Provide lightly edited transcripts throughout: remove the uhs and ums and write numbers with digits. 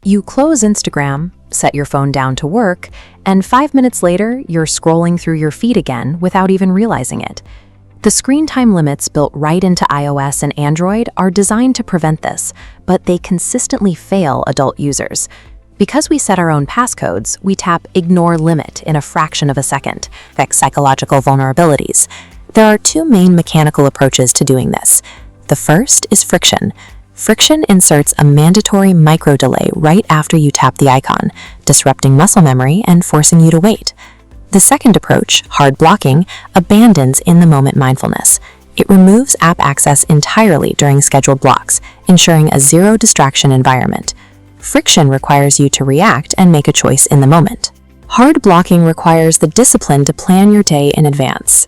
You close Instagram, set your phone down to work, and 5 minutes later, you're scrolling through your feed again without even realizing it. The screen time limits built right into iOS and Android are designed to prevent this, but they consistently fail adult users. Because we set our own passcodes, we tap Ignore Limit in a fraction of a second, fix psychological vulnerabilities. There are two main mechanical approaches to doing this. The first is friction. Friction inserts a mandatory micro delay right after you tap the icon, disrupting muscle memory and forcing you to wait. The second approach, hard blocking, abandons in-the-moment mindfulness. It removes app access entirely during scheduled blocks, ensuring a zero-distraction environment. Friction requires you to react and make a choice in the moment. Hard blocking requires the discipline to plan your day in advance.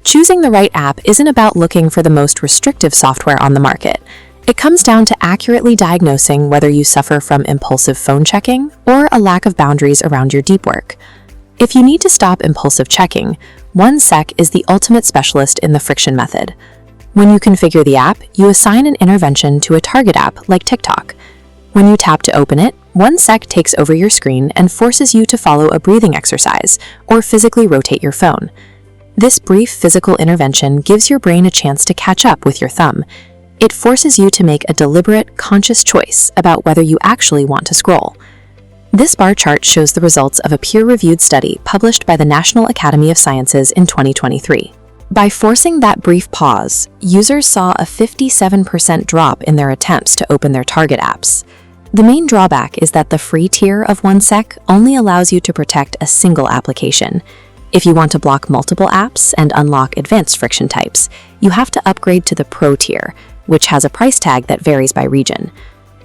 Choosing the right app isn't about looking for the most restrictive software on the market. It comes down to accurately diagnosing whether you suffer from impulsive phone checking or a lack of boundaries around your deep work. If you need to stop impulsive checking, OneSec is the ultimate specialist in the friction method. When you configure the app, you assign an intervention to a target app like TikTok. When you tap to open it, OneSec takes over your screen and forces you to follow a breathing exercise or physically rotate your phone. This brief physical intervention gives your brain a chance to catch up with your thumb. It forces you to make a deliberate, conscious choice about whether you actually want to scroll. This bar chart shows the results of a peer-reviewed study published by the National Academy of Sciences in 2023. By forcing that brief pause, users saw a 57% drop in their attempts to open their target apps. The main drawback is that the free tier of OneSec only allows you to protect a single application. If you want to block multiple apps and unlock advanced friction types, you have to upgrade to the Pro tier, which has a price tag that varies by region.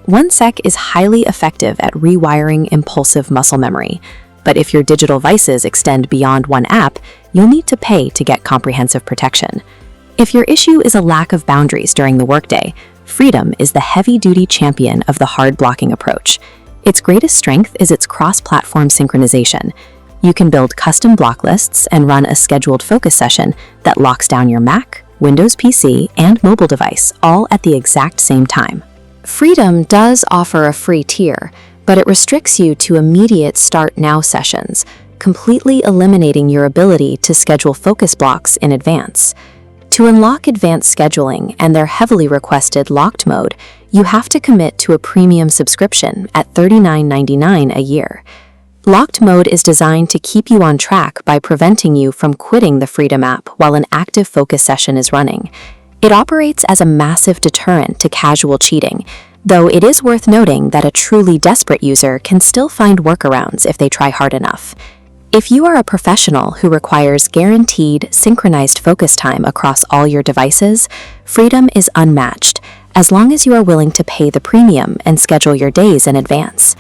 OneSec is highly effective at rewiring impulsive muscle memory, but if your digital vices extend beyond one app, you'll need to pay to get comprehensive protection. If your issue is a lack of boundaries during the workday, Freedom is the heavy-duty champion of the hard blocking approach. Its greatest strength is its cross-platform synchronization. You can build custom block lists and run a scheduled focus session that locks down your Mac, Windows PC, and mobile device all at the exact same time. Freedom does offer a free tier, but it restricts you to immediate Start Now sessions, completely eliminating your ability to schedule focus blocks in advance. To unlock advanced scheduling and their heavily requested locked mode, you have to commit to a premium subscription at $39.99 a year. Locked mode is designed to keep you on track by preventing you from quitting the Freedom app while an active focus session is running. It operates as a massive deterrent to casual cheating, though it is worth noting that a truly desperate user can still find workarounds if they try hard enough. If you are a professional who requires guaranteed, synchronized focus time across all your devices, Freedom is unmatched, as long as you are willing to pay the premium and schedule your days in advance.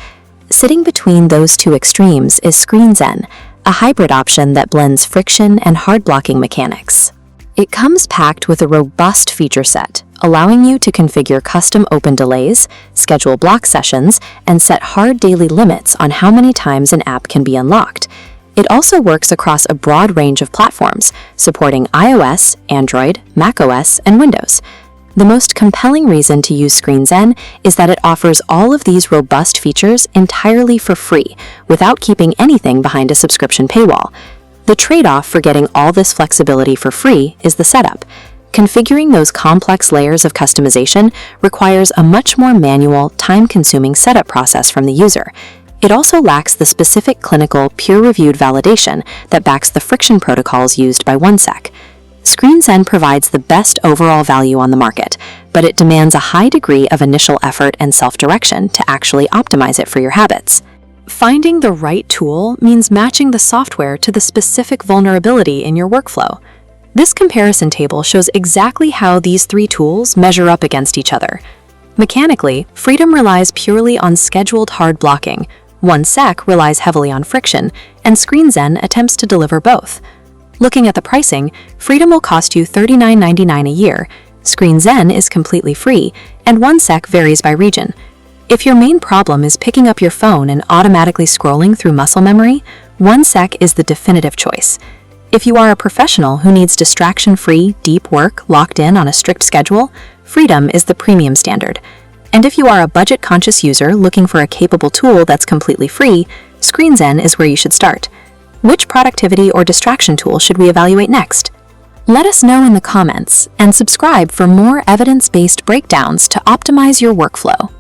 Sitting between those two extremes is ScreenZen, a hybrid option that blends friction and hard blocking mechanics. It comes packed with a robust feature set, allowing you to configure custom open delays, schedule block sessions, and set hard daily limits on how many times an app can be unlocked. It also works across a broad range of platforms, supporting iOS, Android, macOS, and Windows. The most compelling reason to use ScreenZen is that it offers all of these robust features entirely for free, without keeping anything behind a subscription paywall. The trade-off for getting all this flexibility for free is the setup. Configuring those complex layers of customization requires a much more manual, time-consuming setup process from the user. It also lacks the specific clinical, peer-reviewed validation that backs the friction protocols used by OneSec. ScreenZen provides the best overall value on the market, but it demands a high degree of initial effort and self-direction to actually optimize it for your habits. Finding the right tool means matching the software to the specific vulnerability in your workflow. This comparison table shows exactly how these three tools measure up against each other. Mechanically, Freedom relies purely on scheduled hard blocking, OneSec relies heavily on friction, and ScreenZen attempts to deliver both. Looking at the pricing, Freedom will cost you $39.99 a year, ScreenZen is completely free, and OneSec varies by region. If your main problem is picking up your phone and automatically scrolling through muscle memory, OneSec is the definitive choice. If you are a professional who needs distraction-free, deep work locked in on a strict schedule, Freedom is the premium standard. And if you are a budget-conscious user looking for a capable tool that's completely free, ScreenZen is where you should start. Which productivity or distraction tool should we evaluate next? Let us know in the comments and subscribe for more evidence-based breakdowns to optimize your workflow.